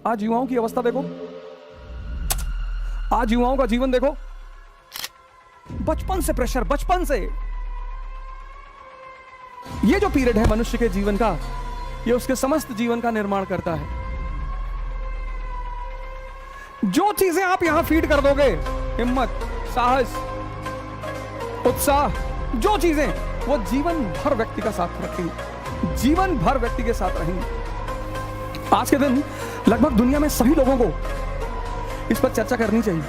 आज युवाओं की अवस्था देखो, आज युवाओं का जीवन देखो। बचपन से प्रेशर, बचपन से। ये जो पीरियड है मनुष्य के जीवन का, ये उसके समस्त जीवन का निर्माण करता है। जो चीजें आप यहां फीड कर दोगे, हिम्मत, साहस, उत्साह, जो चीजें, वो जीवन भर व्यक्ति का साथ रखेंगी, जीवन भर व्यक्ति के साथ रहेंगी। आज के दिन लगभग दुनिया में सभी लोगों को इस पर चर्चा करनी चाहिए।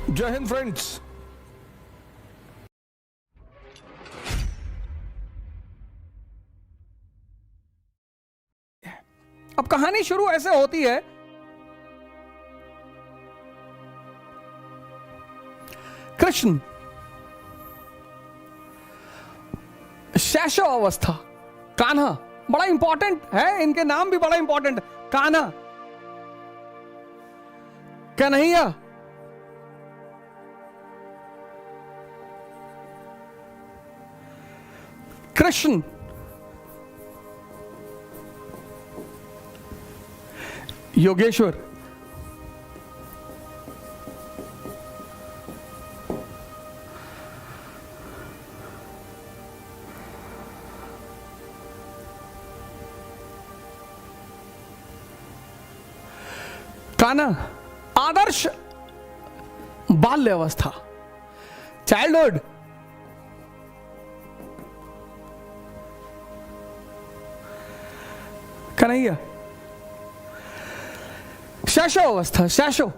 जय हिंद फ्रेंड्स। अब कहानी शुरू ऐसे होती है। कृष्ण शैशव अवस्था, कान्हा, बड़ा इंपॉर्टेंट है, इनके नाम भी बड़ा इंपॉर्टेंट। कान्हा, कन्हैया, कृष्ण, योगेश्वर, कान्हा आदर्श बाल्य अवस्था, चाइल्डहुड, कन्हैया शैशव अवस्था, शैशव,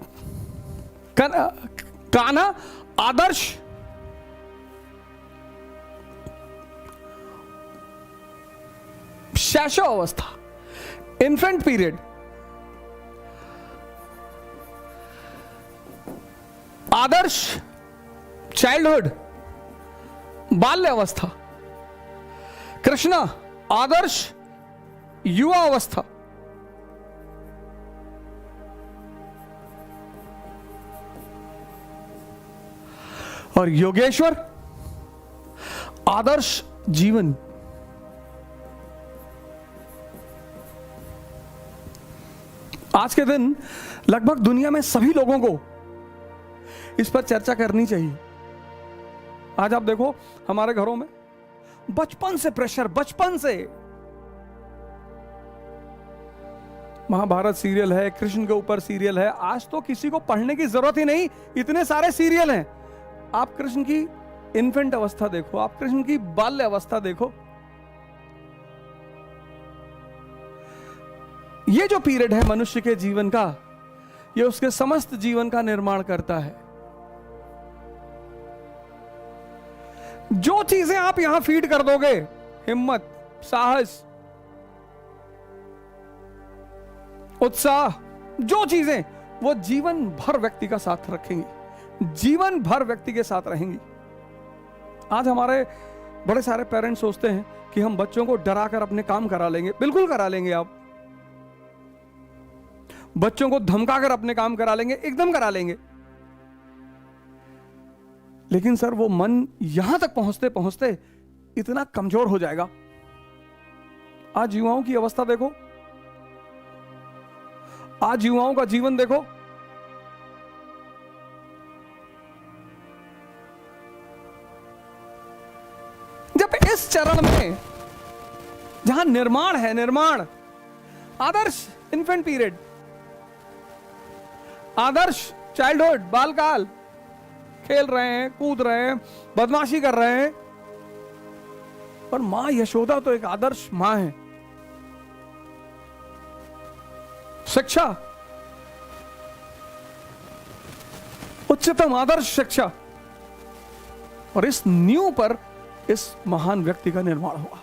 कान्हा आदर्श शैशव अवस्था, इन्फेंट पीरियड, आदर्श चाइल्डहुड, बाल्य अवस्था, कृष्णा आदर्श युवा अवस्था, और योगेश्वर आदर्श जीवन। आज के दिन लगभग दुनिया में सभी लोगों को इस पर चर्चा करनी चाहिए। आज आप देखो हमारे घरों में बचपन से प्रेशर, बचपन से। महाभारत सीरियल है, कृष्ण के ऊपर सीरियल है। आज तो किसी को पढ़ने की जरूरत ही नहीं, इतने सारे सीरियल हैं। आप कृष्ण की इन्फेंट अवस्था देखो, आप कृष्ण की बाल्य अवस्था देखो। ये जो पीरियड है मनुष्य के जीवन का, ये उसके समस्त जीवन का निर्माण करता है। जो चीजें आप यहां फीड कर दोगे, हिम्मत, साहस, उत्साह, जो चीजें, वो जीवन भर व्यक्ति का साथ रखेंगी, जीवन भर व्यक्ति के साथ रहेंगी। आज हमारे बड़े सारे पेरेंट्स सोचते हैं कि हम बच्चों को डरा कर अपने काम करा लेंगे। बिल्कुल करा लेंगे। आप बच्चों को धमका कर अपने काम करा लेंगे, एकदम करा लेंगे। लेकिन सर वो मन यहां तक पहुंचते पहुंचते इतना कमजोर हो जाएगा। आज युवाओं की अवस्था देखो, आज युवाओं का जीवन देखो। जब इस चरण में जहां निर्माण है, निर्माण, आदर्श इन्फेंट पीरियड, आदर्श चाइल्डहुड, बालकाल, खेल रहे हैं, कूद रहे हैं, बदमाशी कर रहे हैं। और मां यशोदा तो एक आदर्श मां है। शिक्षा, उच्चतम आदर्श शिक्षा, और इस नींव पर इस महान व्यक्ति का निर्माण हुआ।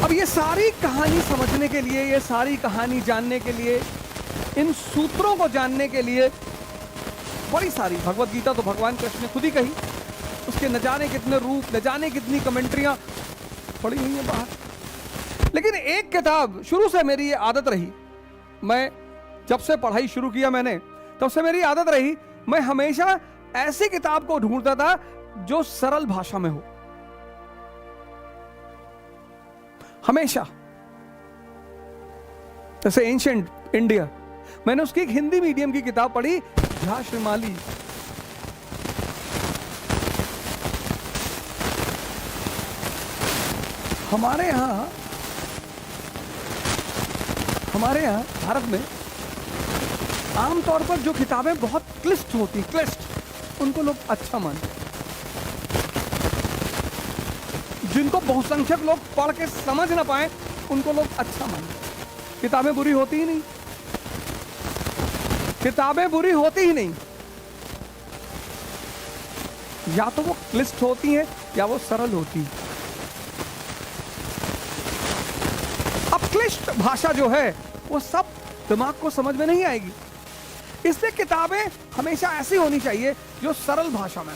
अब ये सारी कहानी समझने के लिए, ये सारी कहानी जानने के लिए, इन सूत्रों को जानने के लिए बड़ी सारी, भगवत गीता तो भगवान कृष्ण ने खुद ही कही, उसके न जाने कितने रूप, न जाने कितनी कमेंट्रियां पड़ी हुई है बाहर। लेकिन एक किताब शुरू से मेरी ये आदत रही, मैं जब से पढ़ाई शुरू किया मैंने, तब से मेरी आदत रही, मैं हमेशा ऐसी किताब को ढूंढता था जो सरल भाषा में हो, हमेशा। जैसे एंशिएंट इंडिया, मैंने उसकी एक हिंदी मीडियम की किताब पढ़ी, झा श्रीमाली। हमारे यहां भारत में आमतौर पर जो किताबें बहुत क्लिष्ट होती, उनको लोग अच्छा मानते, जिनको बहुसंख्यक लोग पढ़ के समझ ना पाए उनको लोग अच्छा मानते। किताबें बुरी होती ही नहीं, किताबें बुरी होती ही नहीं, या तो वो क्लिष्ट होती हैं या वो सरल होती हैं। अब क्लिष्ट भाषा जो है वो सब दिमाग को समझ में नहीं आएगी, इसलिए किताबें हमेशा ऐसी होनी चाहिए जो सरल भाषा में।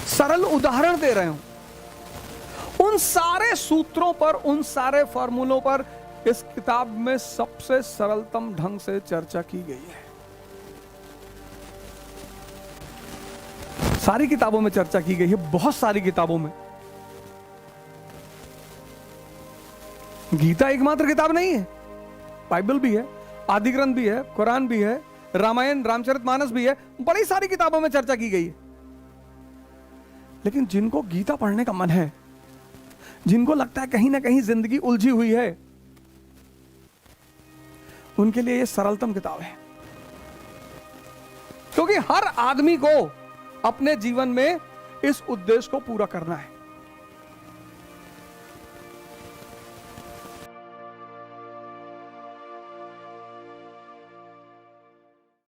सरल उदाहरण दे रहे हूं, उन सारे सूत्रों पर, उन सारे फॉर्मूलों पर इस किताब में सबसे सरलतम ढंग से चर्चा की गई है। सारी किताबों में चर्चा की गई है, बहुत सारी किताबों में। गीता एकमात्र किताब नहीं है, बाइबल भी है, आदि ग्रंथ भी है, कुरान भी है, रामायण रामचरितमानस भी है, बड़ी सारी किताबों में चर्चा की गई है। लेकिन जिनको गीता पढ़ने का मन है, जिनको लगता है कहीं ना कहीं जिंदगी उलझी हुई है, उनके लिए यह सरलतम किताब है। क्योंकि हर आदमी को अपने जीवन में इस उद्देश्य को पूरा करना है।